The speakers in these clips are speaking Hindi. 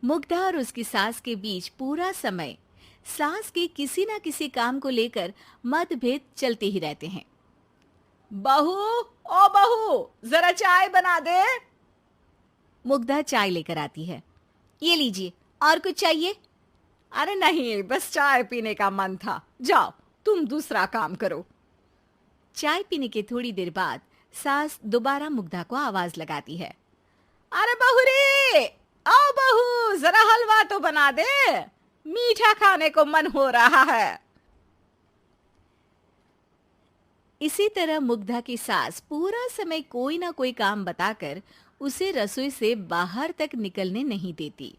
मुग्धा और उसकी सास के बीच पूरा समय सास के किसी न किसी काम को लेकर मतभेद चलते ही रहते हैं। बहू, ओ बहू, जरा चाय बना दे। मुग्धा चाय लेकर आती है। ये लीजिए, और कुछ चाहिए? अरे नहीं, बस चाय पीने का मन था। जाओ, तुम दूसरा काम करो। चाय पीने के थोड़ी देर बाद सास दोबारा मुग्धा को आवाज लगाती है। अरे बहू रे, आओ बहू, जरा हलवा तो बना दे, मीठा खाने को मन हो रहा है। इसी तरह मुग्धा की सास पूरा समय कोई ना कोई काम बताकर उसे रसोई से बाहर तक निकलने नहीं देती।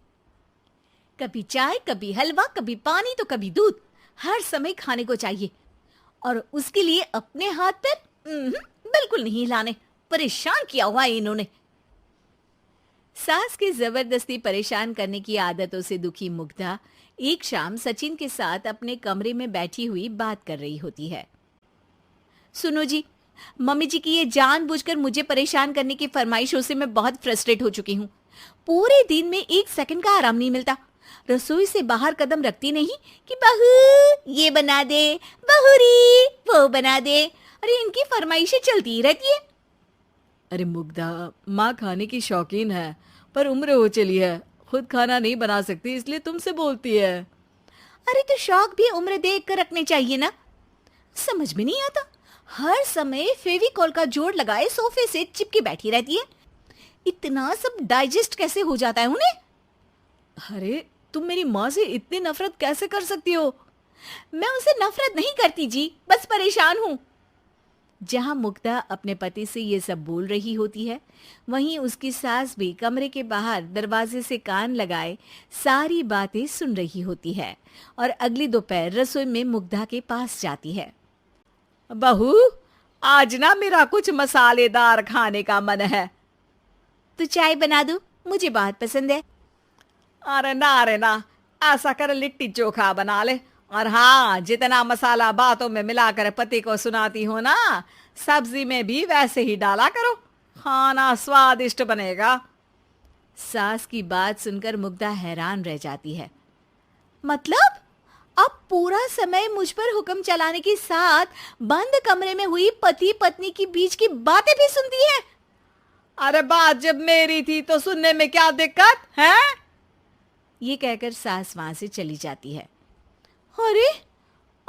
कभी चाय, कभी हलवा, कभी पानी तो कभी दूध, हर समय खाने को चाहिए और उसके लिए अपने हाथ पैर बिल्कुल नहीं हिलाने। परेशान किया हुआ है इन्होंने। सास की जबरदस्ती परेशान करने की आदतों से दुखी मुग्धा एक शाम सचिन के साथ अपने कमरे में बैठी हुई बात कर रही होती है। सुनो जी, मम्मी जी की ये जानबूझकर मुझे परेशान करने की फरमाइशों से मैं बहुत फ्रस्ट्रेट हो चुकी हूँ। पूरे दिन में एक सेकंड का आराम नहीं मिलता। रसोई से बाहर कदम रखती नहीं कि बहू ये बना दे, बहू री वो बना दे। अरे इनकी फरमाइशें चलती ही रहती है। अरे मुग्धा, माँ खाने की शौकीन है, पर उम्र हो चली है, खुद खाना नहीं बना सकती, इसलिए तुमसे बोलती है। अरे तो शौक भी उम्र देख कर रखने चाहिए ना। समझ में नहीं आता, हर समय फेविकॉल का जोड़ लगाए सोफे से चिपकी बैठी रहती है। इतना सब डाइजेस्ट कैसे हो जाता है उन्हें? अरे तुम मेरी माँ से इतनी नफरत कैसे कर सकती हो? मैं उनसे नफरत नहीं करती जी, बस परेशान हूँ। जहां मुग्धा अपने पति से ये सब बोल रही होती है, वहीं उसकी सास भी कमरे के बाहर दरवाजे से कान लगाए सारी बातें सुन रही होती है और अगली दोपहर रसोई में मुग्धा के पास जाती है। बहू, आज ना मेरा कुछ मसालेदार खाने का मन है। तो चाय बना दूं? मुझे बहुत पसंद है। अरे ना, ऐसा कर लिट्टी चोखा बना ले। और हाँ, जितना मसाला बातों में मिलाकर पति को सुनाती हो ना, सब्जी में भी वैसे ही डाला करो, खाना स्वादिष्ट बनेगा। सास की बात सुनकर मुग्धा हैरान रह जाती है। मतलब अब पूरा समय मुझ पर हुक्म चलाने के साथ बंद कमरे में हुई पति पत्नी की बीच की बातें भी सुनती है? अरे बात जब मेरी थी तो सुनने में क्या दिक्कत है? ये कहकर सास वहां से चली जाती है। अरे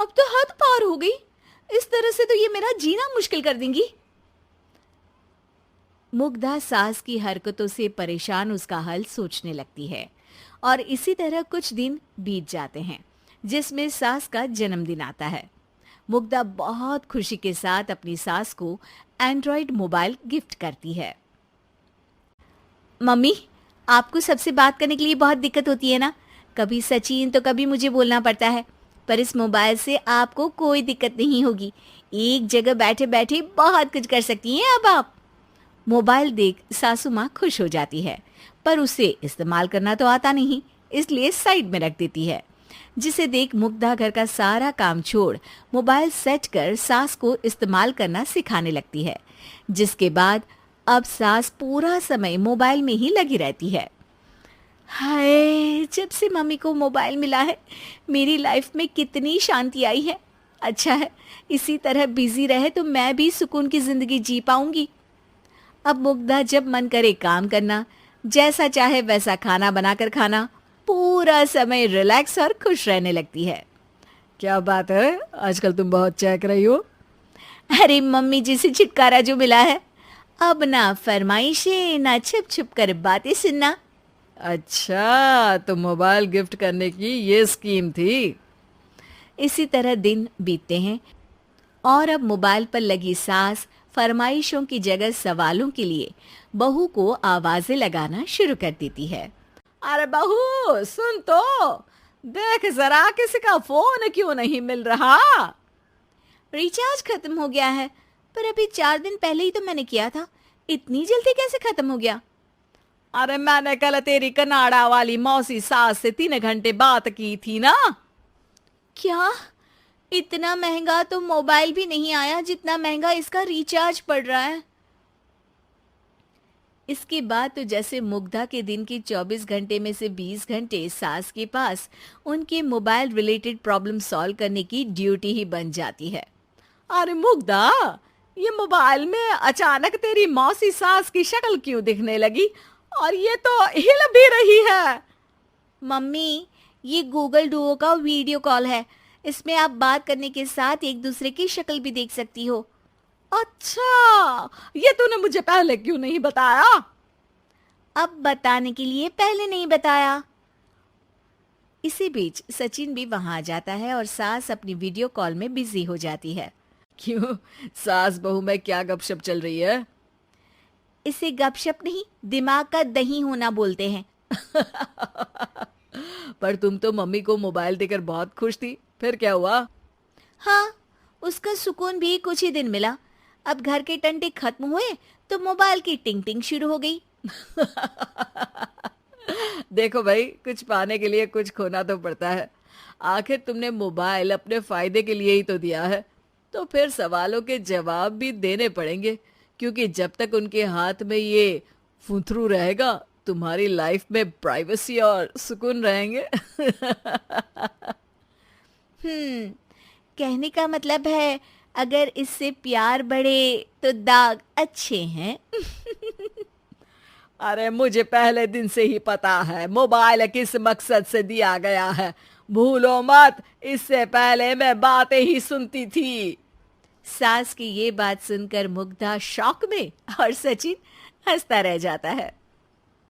अब तो हद पार हो गई। इस तरह से तो ये मेरा जीना मुश्किल कर देंगी। मुग्धा सास की हरकतों से परेशान उसका हल सोचने लगती है और इसी तरह कुछ दिन बीत जाते हैं, जिसमें सास का जन्मदिन आता है। मुग्धा बहुत खुशी के साथ अपनी सास को एंड्रॉइड मोबाइल गिफ्ट करती है। मम्मी, आपको सबसे बात करने के लिए बहुत दिक्कत होती है ना? कभी सचिन तो कभी मुझे बोलना पड़ता है, पर इस मोबाइल से आपको कोई दिक्कत नहीं होगी। एक जगह बैठे बैठे बहुत कुछ कर सकती हैं अब आप। मोबाइल देख सासू माँ खुश हो जाती है, पर उसे इस्तेमाल करना तो आता नहीं, इसलिए साइड में रख देती है। जिसे देख मुग्धा घर का सारा काम छोड़ मोबाइल सेट कर सास को इस्तेमाल करना सिखाने लगती है, जिसके बाद अब सास पूरा समय मोबाइल में ही लगी रहती है। हाय, जब से मम्मी को मोबाइल मिला है मेरी लाइफ में कितनी शांति आई है। अच्छा है, इसी तरह बिजी रहे तो मैं भी सुकून की जिंदगी जी पाऊंगी। अब मुग्धा जब मन करे काम करना, जैसा चाहे वैसा खाना बनाकर खाना, पूरा समय रिलैक्स और खुश रहने लगती है। क्या बात है, आजकल तुम बहुत चहक रही हो। अरे मम्मी जी से छुटकारा जो मिला है, अब ना फरमाइशें ना छुप छुप कर बातें सुनना। अच्छा, तो मोबाइल गिफ्ट करने की ये स्कीम थी। इसी तरह दिन बीतते हैं और अब मोबाइल पर लगी सास फरमाइशों की जगह सवालों के लिए बहू को आवाजें लगाना शुरू कर देती है। अरे बहू सुन तो, देख जरा किसी का फोन क्यों नहीं मिल रहा? रिचार्ज खत्म हो गया है, पर अभी 4 दिन पहले ही तो मैंने किया था। इतनी जल्दी कैसे खत्म हो गया? अरे मैंने कल तेरी कनाडा वाली मौसी सास से 3 घंटे बात की थी ना। क्या? इतना महंगा तो मोबाइल भी नहीं आया जितना महंगा इसका रिचार्ज पड़ रहा है। इसके बाद तो जैसे मुग्धा के दिन के 24 घंटे में से 20 घंटे सास के पास उनके मोबाइल रिलेटेड प्रॉब्लम सॉल्व करने की ड्यूटी ही बन जाती है। अरे मुग्धा, ये मोबाइल में अचानक तेरी मौसी सास की शक्ल क्यों दिखने लगी? और ये तो हिल भी रही है। मम्मी, ये गूगल डुओ का वीडियो कॉल है। इसमें आप बात करने के साथ एक दूसरे की शक्ल भी देख सकती हो। अच्छा, ये तूने मुझे पहले क्यों नहीं बताया? अब बताने के लिए पहले नहीं बताया। इसी बीच सचिन भी वहां आ जाता है और सास अपनी वीडियो कॉल में बिजी हो जाती है। क्यों, सास बहू में क्या गपशप चल रही है? इसे गपशप नहीं, दिमाग का दही होना बोलते हैं। पर तुम तो मम्मी को मोबाइल देकर बहुत खुश थी, फिर क्या हुआ? हाँ, उसका सुकून भी कुछ ही दिन मिला। अब घर के टंटे खत्म हुए तो मोबाइल की टिंग टिंग शुरू हो गई। देखो भाई, कुछ पाने के लिए कुछ खोना तो पड़ता है। आखिर तुमने मोबाइल अपने फायदे के लिए ही तो दिया है, तो फिर सवालों के जवाब भी देने पड़ेंगे, क्योंकि जब तक उनके हाथ में ये फुंथरू रहेगा, तुम्हारी लाइफ में प्राइवेसी और सुकून रहेंगे। कहने का मतलब है अगर इससे प्यार बढ़े तो दाग अच्छे हैं। अरे मुझे पहले दिन से ही पता है मोबाइल किस मकसद से दिया गया है। भूलो मत, इससे पहले मैं बातें ही सुनती थी। सास की ये बात सुनकर मुग्धा शॉक में और सचिन हंसता रह जाता है।